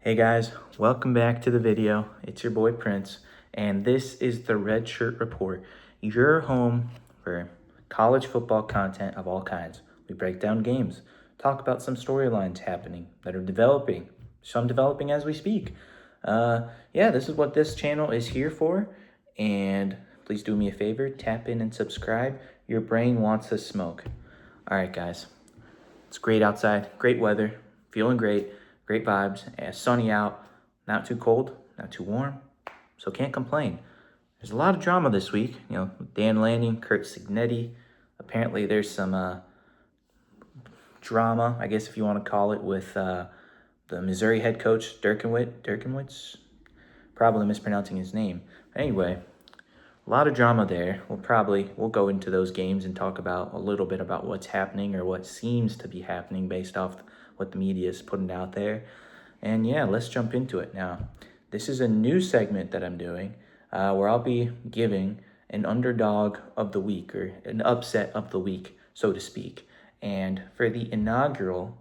Hey guys, welcome back to the video. It's your boy Prince, and this is the Redshirt Report, your home for college football content of all kinds. We break down games, talk about some storylines happening that are developing, some developing as we speak. This is what this channel is here for, and please do me a favor, tap in and subscribe. Your brain wants to smoke. All right, guys. It's great outside, great weather, feeling great, great vibes, and sunny out, not too cold, not too warm, so can't complain. There's a lot of drama this week, Dan Lanning, Kurt Signetti. Apparently there's some drama, I guess if you want to call it, with the Missouri head coach, Derkenwitz, probably mispronouncing his name. Anyway, a lot of drama there. We'll go into those games and talk about a little bit about what's happening or what seems to be happening based off what the media is putting out there. And yeah, let's jump into it now. This is a new segment that I'm doing where I'll be giving an underdog of the week or an upset of the week, so to speak. And for the inaugural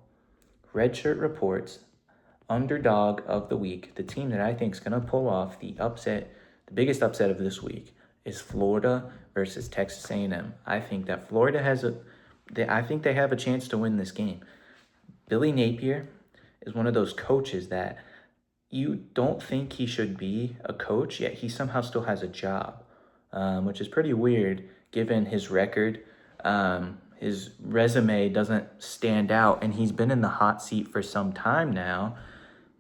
Redshirt Reports underdog of the week, the team that I think is going to pull off the biggest upset of this week, is Florida versus Texas A&M. I think that I think they have a chance to win this game. Billy Napier is one of those coaches that you don't think he should be a coach, yet he somehow still has a job, which is pretty weird given his record. His resume doesn't stand out, and he's been in the hot seat for some time now,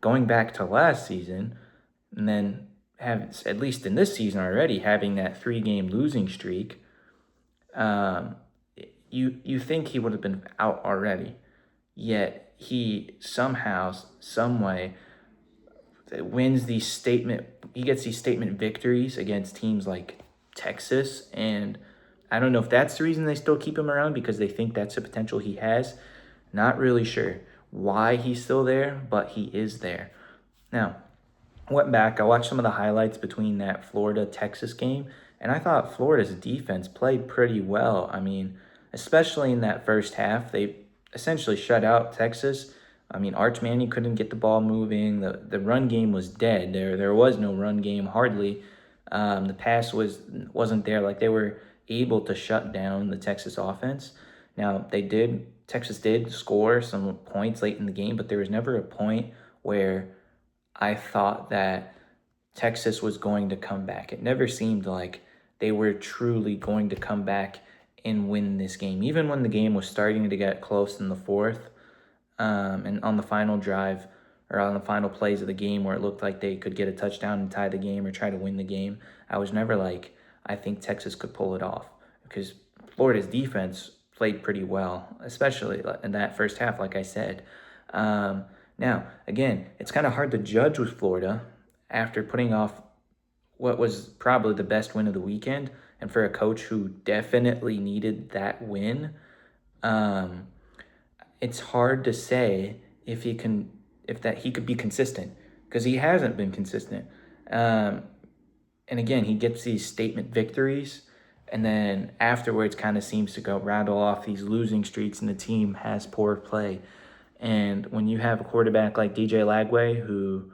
going back to last season, and then at least in this season already, having that 3-game losing streak. You think he would have been out already, yet he somehow, some way, wins these statement. He gets these statement victories against teams like Texas, and I don't know if that's the reason they still keep him around, because they think that's the potential he has. Not really sure why he's still there, but he is there. Now, I went back, I watched some of the highlights between that Florida-Texas game, and I thought Florida's defense played pretty well. I mean, especially in that first half, they essentially shut out Texas. I mean, Arch Manning couldn't get the ball moving. The run game was dead. There was no run game, hardly. The pass wasn't there. Like, they were able to shut down the Texas offense. Now, Texas did score some points late in the game, but there was never a point where I thought that Texas was going to come back. It never seemed like they were truly going to come back and win this game. Even when the game was starting to get close in the fourth, and on the final drive or on the final plays of the game where it looked like they could get a touchdown and tie the game or try to win the game, I was never like, I think Texas could pull it off, because Florida's defense played pretty well, especially in that first half, like I said. Now, again, it's kind of hard to judge with Florida after putting off what was probably the best win of the weekend, and for a coach who definitely needed that win. It's hard to say if he could be consistent, because he hasn't been consistent. And again, he gets these statement victories, and then afterwards kind of seems to rattle off these losing streaks, and the team has poor play. And when you have a quarterback like DJ Lagway, who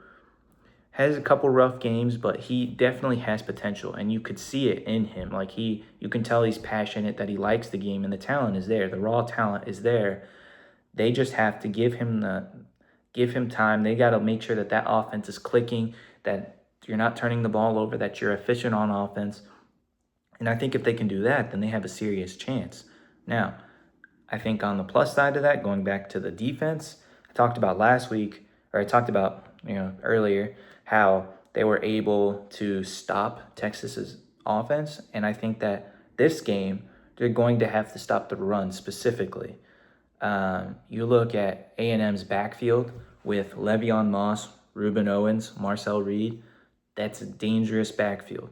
has a couple rough games, but he definitely has potential, and you could see it in him. Like, you can tell he's passionate, that he likes the game, and the talent is there. The raw talent is there. They just have to give him time. They got to make sure that offense is clicking, that you're not turning the ball over, that you're efficient on offense. And I think if they can do that, then they have a serious chance. Now, I think on the plus side of that, going back to the defense, I talked about earlier, how they were able to stop Texas's offense. And I think that this game, they're going to have to stop the run specifically. You look at A&M's backfield with Le'Veon Moss, Reuben Owens, Marcel Reed. That's a dangerous backfield.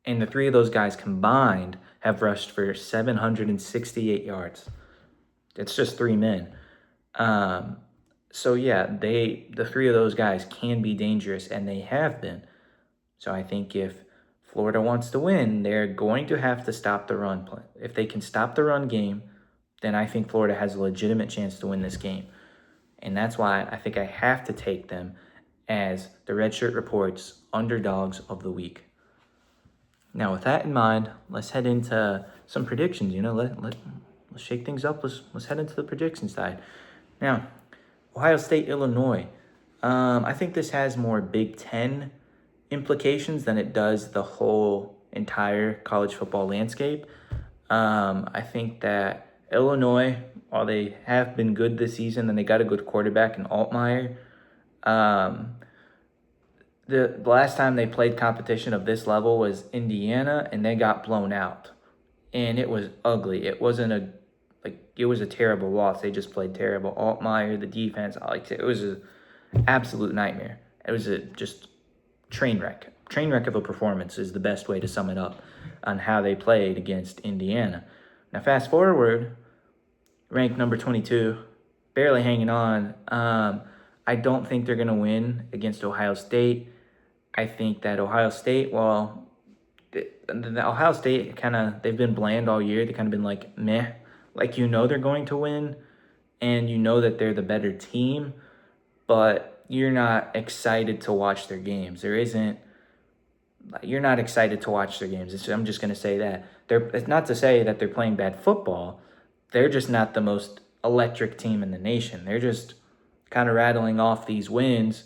And the three of those guys combined have rushed for 768 yards. It's just 3 men. So yeah, the three of those guys can be dangerous, and they have been. So I think if Florida wants to win, they're going to have to stop the run play. If they can stop the run game, then I think Florida has a legitimate chance to win this game. And that's why I think I have to take them. as the Redshirt Report's Underdogs of the Week. Now, with that in mind, let's head into some predictions. Let's shake things up. Let's head into the prediction side. Now, Ohio State, Illinois. I think this has more Big Ten implications than it does the whole entire college football landscape. I think that Illinois, while they have been good this season and they got a good quarterback in Altmaier, the last time they played competition of this level was Indiana, and they got blown out. And it was ugly. It was a terrible loss. They just played terrible. Altmaier, the defense, it was an absolute nightmare. It was just train wreck. Train wreck of a performance is the best way to sum it up on how they played against Indiana. Now, fast forward, ranked number 22, barely hanging on. I don't think they're going to win against Ohio State. I think that Ohio State, the Ohio State they've been bland all year. They've kind of been like, meh. Like, they're going to win, and that they're the better team, but you're not excited to watch their games. You're not excited to watch their games. I'm just going to say that. It's not to say that they're playing bad football. They're just not the most electric team in the nation. They're just kind of rattling off these wins,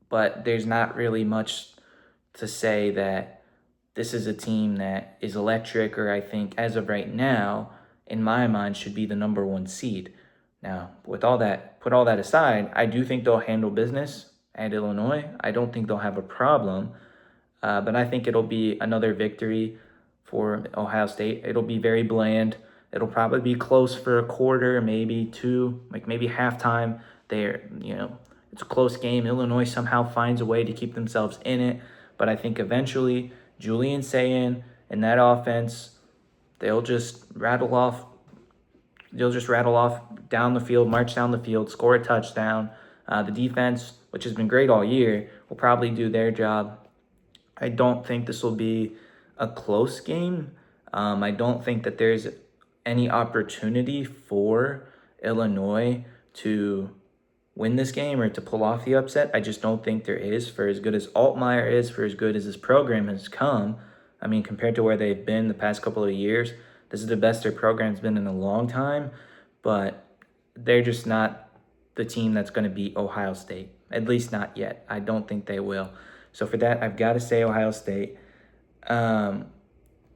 but there's not really much to say that this is a team that is electric, or I think as of right now, in my mind, should be the number one seed. Now, put all that aside, I do think they'll handle business at Illinois. I don't think they'll have a problem, but I think it'll be another victory for Ohio State. It'll be very bland. It'll probably be close for a quarter, maybe two, maybe halftime. It's a close game. Illinois somehow finds a way to keep themselves in it, but I think eventually Julian Sayin and that offense, they'll just rattle off down the field, march down the field, score a touchdown. The defense, which has been great all year, will probably do their job. I don't think this will be a close game. I don't think that there's any opportunity for Illinois to win this game or to pull off the upset. I just don't think there is. For as good as Altmaier is, for as good as this program has come, compared to where they've been the past couple of years, this is the best their program's been in a long time, but they're just not the team that's going to beat Ohio State, at least not yet. I don't think they will. So for that, I've got to say Ohio State. And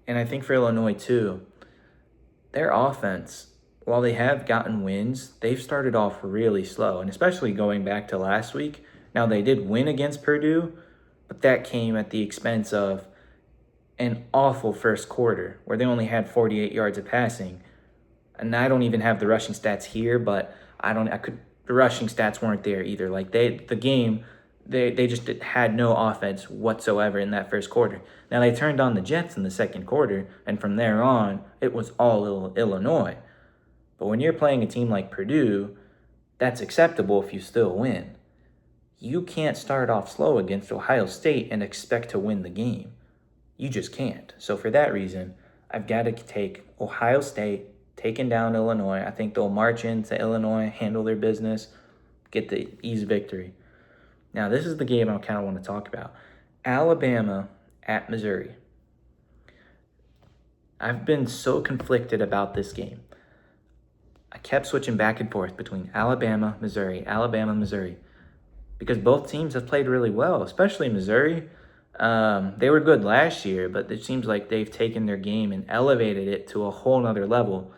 I think for Illinois too, their offense, while they have gotten wins, they've started off really slow, and especially going back to last week. Now, they did win against Purdue, but that came at the expense of an awful first quarter where they only had 48 yards of passing. And I don't even have the rushing stats here, but the rushing stats weren't there either. They just had no offense whatsoever in that first quarter. Now, they turned on the Jets in the second quarter, and from there on, it was all Illinois. But when you're playing a team like Purdue, that's acceptable if you still win. You can't start off slow against Ohio State and expect to win the game. You just can't. So for that reason, I've got to take Ohio State, taking down Illinois. I think they'll march into Illinois, handle their business, get the easy victory. Now, this is the game I kind of want to talk about. Alabama at Missouri. I've been so conflicted about this game. I kept switching back and forth between Alabama, Missouri, because both teams have played really well, especially Missouri. They were good last year, but it seems like they've taken their game and elevated it to a whole nother level.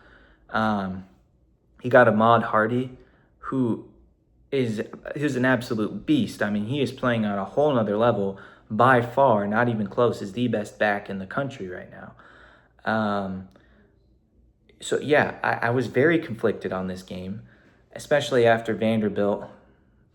He got Ahmad Hardy, who's an absolute beast. He is playing on a whole nother level. By far, not even close, is the best back in the country right now. So yeah, I was very conflicted on this game, especially after Vanderbilt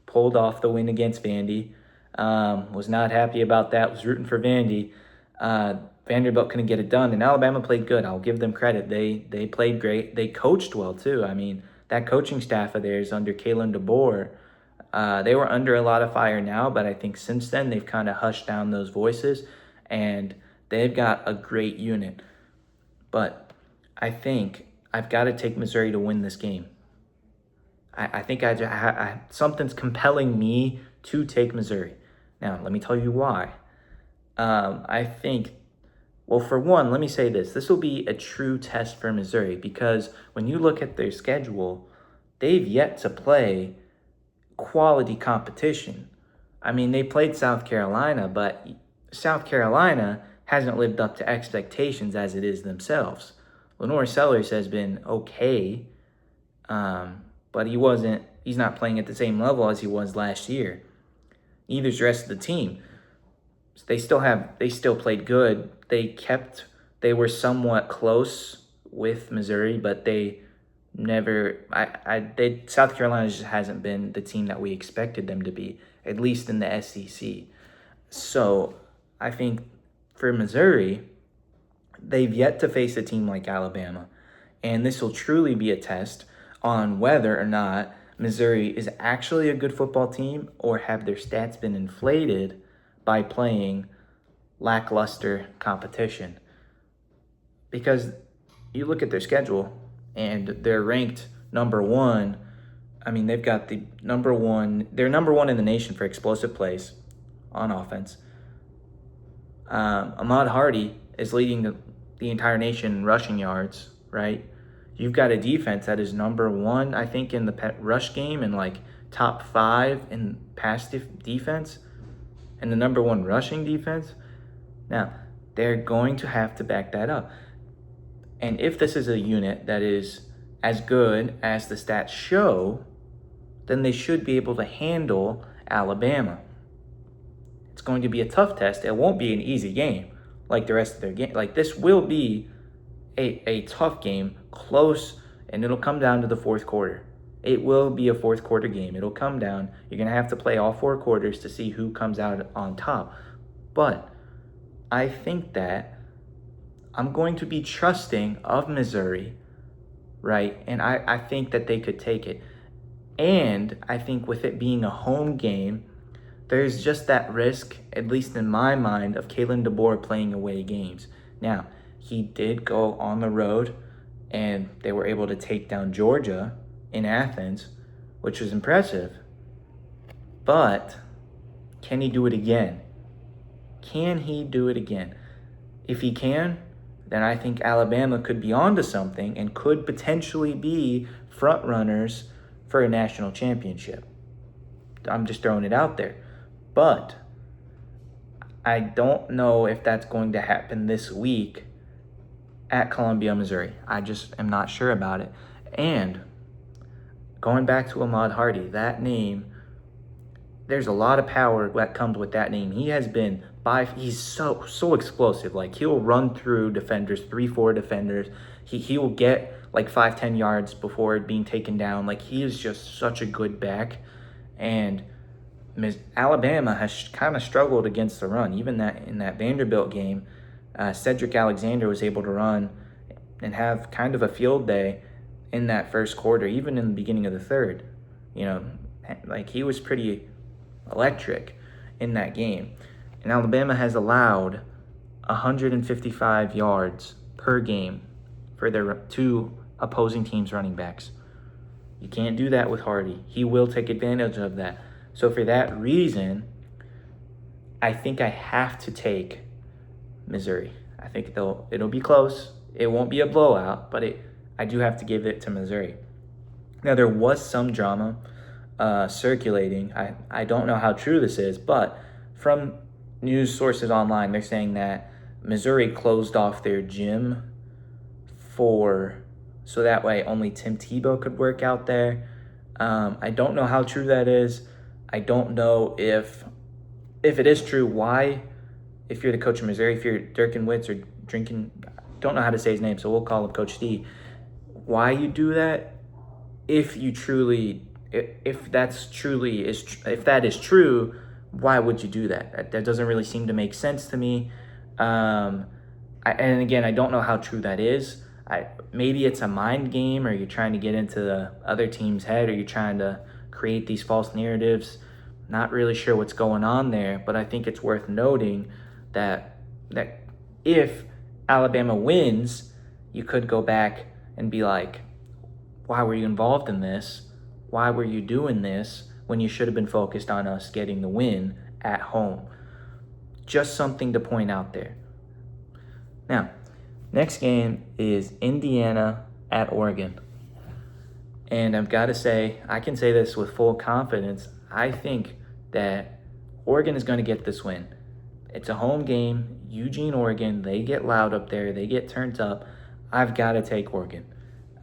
pulled off the win against Vandy. Was not happy about that, was rooting for Vandy. Vanderbilt couldn't get it done, and Alabama played good. I'll give them credit. They played great. They coached well, too. That coaching staff of theirs under Kalen DeBoer, they were under a lot of fire now, but I think since then they've kind of hushed down those voices, and they've got a great unit. But I think I've got to take Missouri to win this game. I think something's compelling me to take Missouri. Now, let me tell you why. I think, well, for one, let me say this. This will be a true test for Missouri because when you look at their schedule, they've yet to play quality competition. I mean, they played South Carolina, but South Carolina hasn't lived up to expectations as it is themselves. Lenore Sellers has been okay, but he's not playing at the same level as he was last year. Neither's the rest of the team. They still played good. They were somewhat close with Missouri, but they never, South Carolina just hasn't been the team that we expected them to be, at least in the SEC. So I think for Missouri, they've yet to face a team like Alabama. And this will truly be a test on whether or not Missouri is actually a good football team or have their stats been inflated by playing lackluster competition. Because you look at their schedule and they're ranked number one. I mean, they've got they're number one in the nation for explosive plays on offense. Ahmad Hardy is leading the entire nation in rushing yards, right? You've got a defense that is number one, I think, in the rush game and like top 5 in pass defense and the number one rushing defense. Now, they're going to have to back that up. And if this is a unit that is as good as the stats show, then they should be able to handle Alabama. It's going to be a tough test. It won't be an easy game like the rest of their game. Like, this will be a tough game, close, and it'll come down to the fourth quarter. It will be a fourth quarter game. It'll come down. You're going to have to play all 4 quarters to see who comes out on top. But I think that I'm going to be trusting of Missouri, right? And I think that they could take it. And I think with it being a home game, there's just that risk, at least in my mind, of Kalen DeBoer playing away games. Now, he did go on the road, and they were able to take down Georgia in Athens, which was impressive. But can he do it again? Can he do it again? If he can, then I think Alabama could be onto something and could potentially be front runners for a national championship. I'm just throwing it out there. But I don't know if that's going to happen this week at Columbia, Missouri. I just am not sure about it. And going back to Ahmad Hardy, that name, there's a lot of power that comes with that name. He has been he's so explosive. Like, he'll run through defenders, 3-4 defenders. He will get like 5-10 yards before being taken down. Like, he is just such a good back. And Alabama has kind of struggled against the run. Even in that Vanderbilt game, Cedric Alexander was able to run and have kind of a field day in that first quarter, even in the beginning of the third. You know, like, he was pretty electric in that game. And Alabama has allowed 155 yards per game for their 2 opposing teams' running backs. You can't do that with Hardy. He will take advantage of that. So for that reason, I think I have to take Missouri. I think it'll be close. It won't be a blowout, but I do have to give it to Missouri. Now, there was some drama circulating. I don't know how true this is, but from news sources online, they're saying that Missouri closed off their gym so that way only Tim Tebow could work out there. I don't know how true that is. I don't know if it is true, why, if you're the coach of Missouri, if you're Dirkenwitz or don't know how to say his name, so we'll call him Coach D, why you do that, if that is true, why would you do that? That doesn't really seem to make sense to me. And again, I don't know how true that is. Maybe it's a mind game, or you're trying to get into the other team's head, or you're trying to create these false narratives. Not really sure what's going on there, but I think it's worth noting that if Alabama wins, you could go back and be like, why were you involved in this? Why were you doing this? when you should have been focused on us getting the win at home. Just something to point out there. Now, next game is Indiana at Oregon. And I've got to say, I can say this with full confidence. I think that Oregon is going to get this win. It's a home game. Eugene, Oregon, they get loud up there. They get turned up. I've got to take Oregon.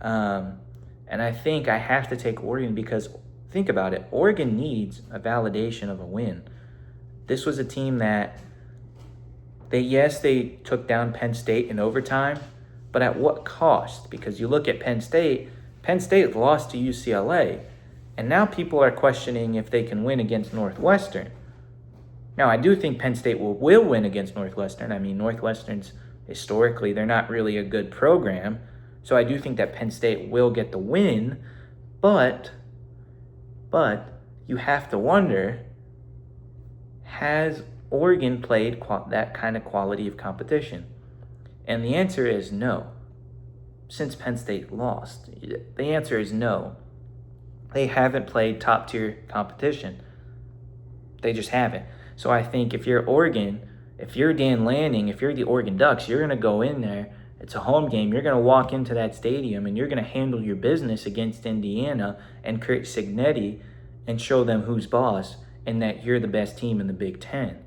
And I think I have to take Oregon because, think about it, Oregon needs a validation of a win. This was a team that they took down Penn State in overtime, but at what cost? Because you look at Penn State lost to UCLA, and now people are questioning if they can win against Northwestern. Now, I do think Penn State will win against Northwestern. I mean, Northwestern's historically, they're not really a good program, so I do think that Penn State will get the win, but you have to wonder, has Oregon played that kind of quality of competition? And the answer is no. Since Penn State lost, the answer is no. They haven't played top-tier competition. They just haven't. So I think if you're Oregon, if you're Dan Lanning, if you're the Oregon Ducks, you're going to go in there. It's a home game. You're going to walk into that stadium and you're going to handle your business against Indiana and create Signetti and show them who's boss and that you're the best team in the Big Ten.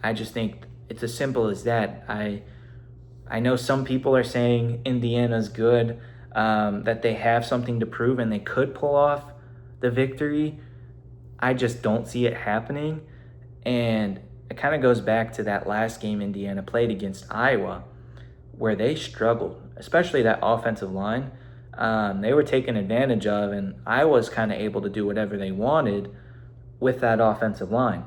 I just think it's as simple as that. I know some people are saying Indiana's good, that they have something to prove and they could pull off the victory. I just don't see it happening. And it kind of goes back to that last game Indiana played against Iowa where they struggled, especially that offensive line. They were taken advantage of, and Iowa's kind of able to do whatever they wanted with that offensive line.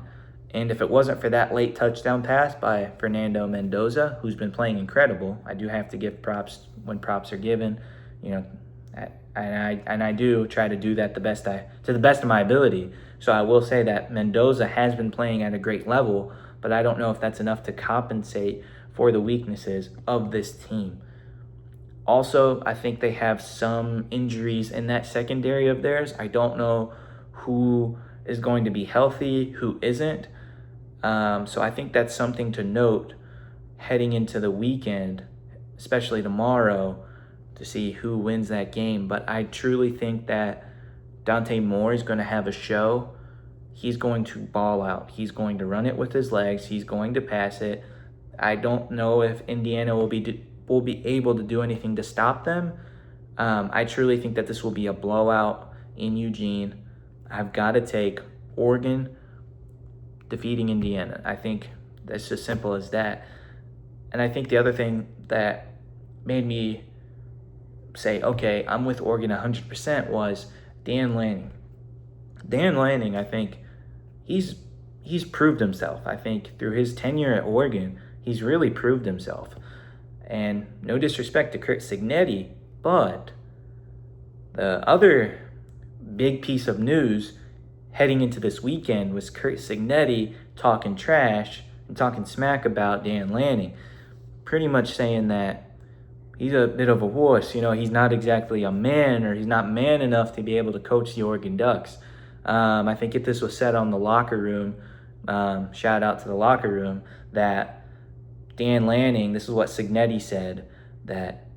And if it wasn't for that late touchdown pass by Fernando Mendoza, who's been playing incredible, I do have to give props when props are given. And I do try to do that to the best of my ability. So I will say that Mendoza has been playing at a great level, but I don't know if that's enough to compensate for the weaknesses of this team. Also, I think they have some injuries in that secondary of theirs. I don't know who is going to be healthy, who isn't. So I think that's something to note heading into the weekend, especially tomorrow, to see who wins that game. But I truly think that Dante Moore is going to have a show. He's going to ball out. He's going to run it with his legs. He's going to pass it. I don't know if Indiana will be able to do anything to stop them. I truly think that this will be a blowout in Eugene. I've got to take Oregon defeating Indiana. I think that's as simple as that. And I think the other thing that made me say, okay, I'm with Oregon 100% was Dan Lanning. Dan Lanning, I think he's proved himself. I think through his tenure at Oregon, he's really proved himself. And no disrespect to Curt Signetti, but the other big piece of news heading into this weekend was Curt Signetti talking trash and talking smack about Dan Lanning, pretty much saying that he's a bit of a wuss. He's not exactly a man, or he's not man enough to be able to coach the Oregon Ducks. I think if this was said on the locker room, shout out to the locker room, that Dan Lanning, this is what Signetti said, that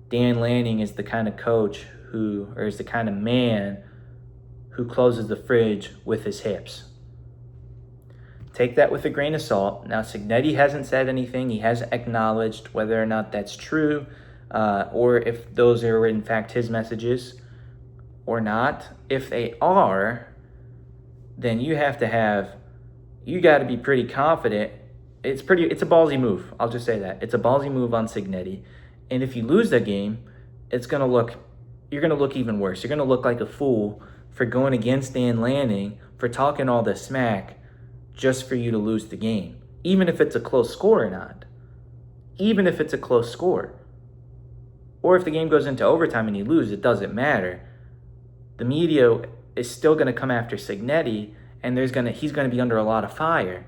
Dan Lanning is the kind of coach is the kind of man who closes the fridge with his hips. Take that with a grain of salt. Now, Signetti hasn't said anything. He hasn't acknowledged whether or not that's true, or if those are in fact his messages or not. If they are, then you got to be pretty confident. It's a ballsy move. I'll just say that. It's a ballsy move on Signetti. And if you lose that game, you're going to look even worse. You're going to look like a fool for going against Dan Lanning, for talking all this smack, just for you to lose the game. Even if it's a close score or not. Even if it's a close score. Or if the game goes into overtime and you lose, it doesn't matter. The media is still going to come after Signetti, and he's going to be under a lot of fire.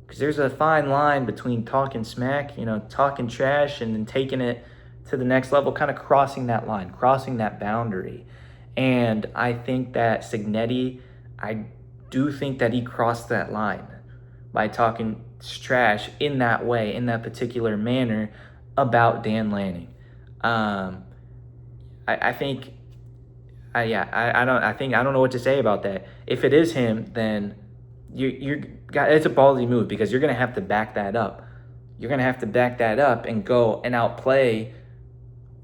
Because there's a fine line between talking smack, talking trash, and then taking it to the next level, kind of crossing that line, crossing that boundary. And I think that Signetti, I do think that he crossed that line by talking trash in that way, in that particular manner about Dan Lanning. Um, I think, I don't know what to say about that. If it is him, then it's a ballsy move because you're gonna have to back that up. You're gonna have to back that up and go and outplay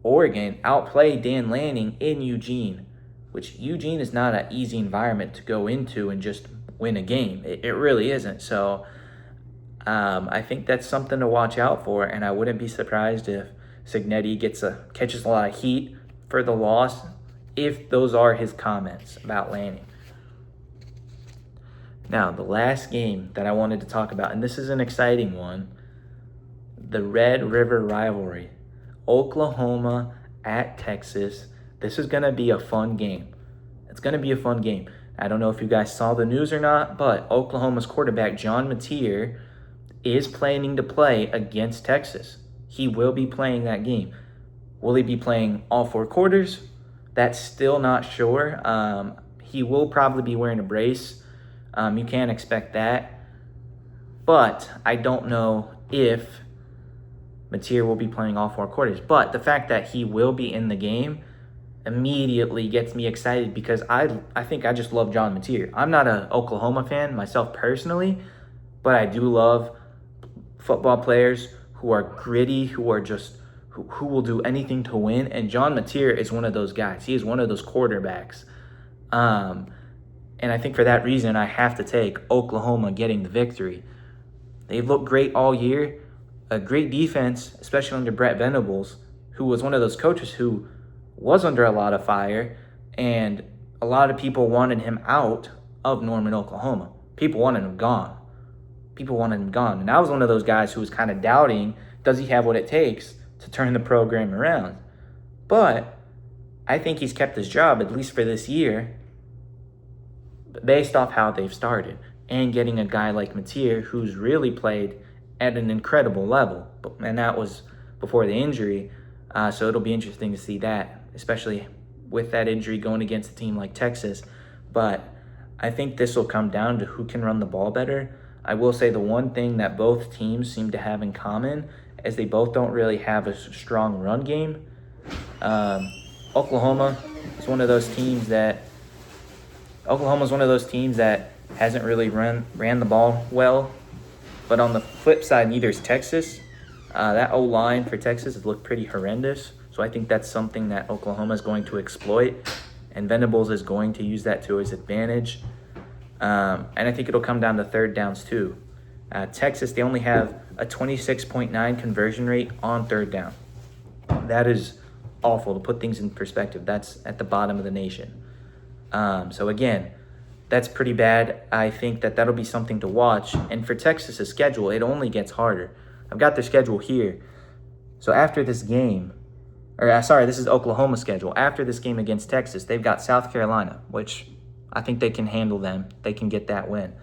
Oregon, outplay Dan Lanning in Eugene, which Eugene is not an easy environment to go into and just win a game. It really isn't. So I think that's something to watch out for, and I wouldn't be surprised if Signetti catches a lot of heat for the loss if those are his comments about Lanning. Now, the last game that I wanted to talk about, and this is an exciting one, the Red River rivalry. Oklahoma at Texas. This is going to be a fun game. It's going to be a fun game. I don't know if you guys saw the news or not, but Oklahoma's quarterback, John Mateer, is planning to play against Texas. He will be playing that game. Will he be playing all 4 quarters? That's still not sure. He will probably be wearing a brace. You can't expect that. But I don't know if Mateer will be playing all 4 quarters. But the fact that he will be in the game immediately gets me excited because I think I just love John Mateer. I'm not an Oklahoma fan myself personally, but I do love football players who are gritty, who will do anything to win. And John Mateer is one of those guys. He is one of those quarterbacks. And I think for that reason, I have to take Oklahoma getting the victory. They've looked great all year. A great defense, especially under Brett Venables, who was one of those coaches who was under a lot of fire, and a lot of people wanted him out of Norman, Oklahoma. People wanted him gone. And I was one of those guys who was kind of doubting, does he have what it takes to turn the program around? But I think he's kept his job, at least for this year, based off how they've started. And getting a guy like Mateer, who's really played at an incredible level. And that was before the injury. So it'll be interesting to see that, especially with that injury going against a team like Texas. But I think this will come down to who can run the ball better. I will say the one thing that both teams seem to have in common is they both don't really have a strong run game. Oklahoma is one of those teams that hasn't really ran the ball well. But on the flip side, neither is Texas. That O-line for Texas has looked pretty horrendous. So I think that's something that Oklahoma is going to exploit. And Venables is going to use that to his advantage. And I think it'll come down to third downs too. Texas, they only have a 26.9 conversion rate on third down. That is awful. To put things in perspective, that's at the bottom of the nation. So again, that's pretty bad. I think that'll be something to watch. And for Texas's schedule, it only gets harder. I've got their schedule here. So after this game, this is Oklahoma's schedule. After this game against Texas, they've got South Carolina, which I think they can handle them. They can get that win.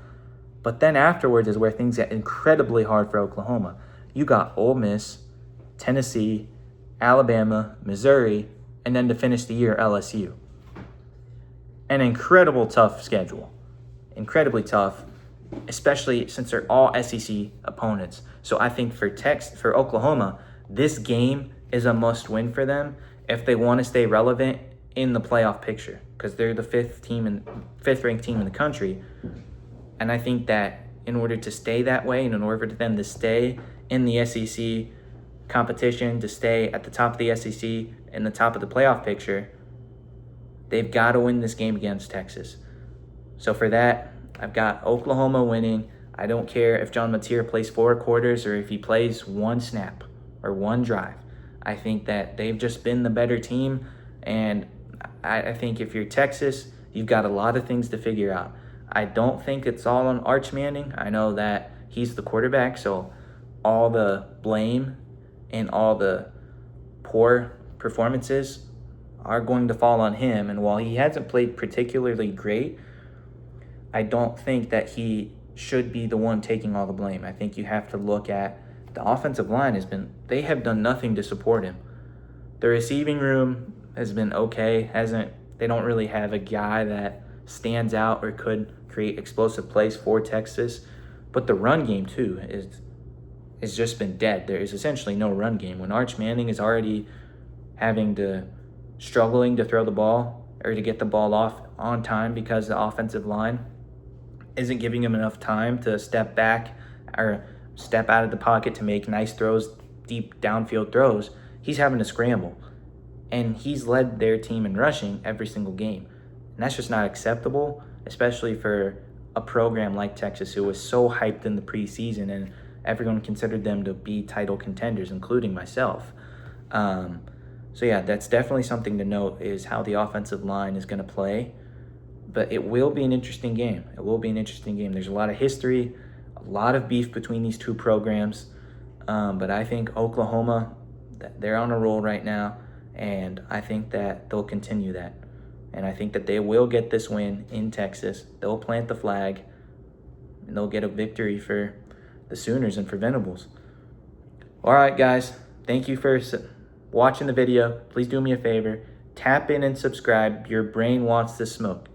But then afterwards is where things get incredibly hard for Oklahoma. You got Ole Miss, Tennessee, Alabama, Missouri, and then to finish the year, LSU. An incredible tough schedule. Incredibly tough, especially since they're all SEC opponents. So I think for Oklahoma, this game is a must-win for them if they want to stay relevant in the playoff picture, because they're the fifth ranked team in the country. And I think that in order to stay that way, and in order for them to stay in the SEC competition, to stay at the top of the SEC and the top of the playoff picture, they've got to win this game against Texas. So for that, I've got Oklahoma winning. I don't care if John Mateer plays 4 quarters or if he plays 1 snap or 1 drive. I think that they've just been the better team. And I think if you're Texas, you've got a lot of things to figure out. I don't think it's all on Arch Manning. I know that he's the quarterback, so all the blame and all the poor performances are going to fall on him. And while he hasn't played particularly great, I don't think that he should be the one taking all the blame. I think you have to look at the offensive line they have done nothing to support him. The receiving room has been okay, hasn't They don't really have a guy that stands out or could create explosive plays for Texas. But the run game, too, is just been dead. There is essentially no run game. When Arch Manning is already struggling to throw the ball or to get the ball off on time because the offensive line isn't giving him enough time to step back or step out of the pocket to make nice throws, deep downfield throws, he's having to scramble. And he's led their team in rushing every single game. And that's just not acceptable, especially for a program like Texas, who was so hyped in the preseason and everyone considered them to be title contenders, including myself. So yeah, that's definitely something to note, is how the offensive line is going to play. But it will be an interesting game. It will be an interesting game. There's a lot of history, a lot of beef between these two programs. But I think Oklahoma, they're on a roll right now, and I think that they'll continue that. And I think that they will get this win in Texas. They'll plant the flag, and they'll get a victory for the Sooners and for Venables. All right, guys. Thank you for watching the video. Please do me a favor. Tap in and subscribe. Your brain wants to smoke.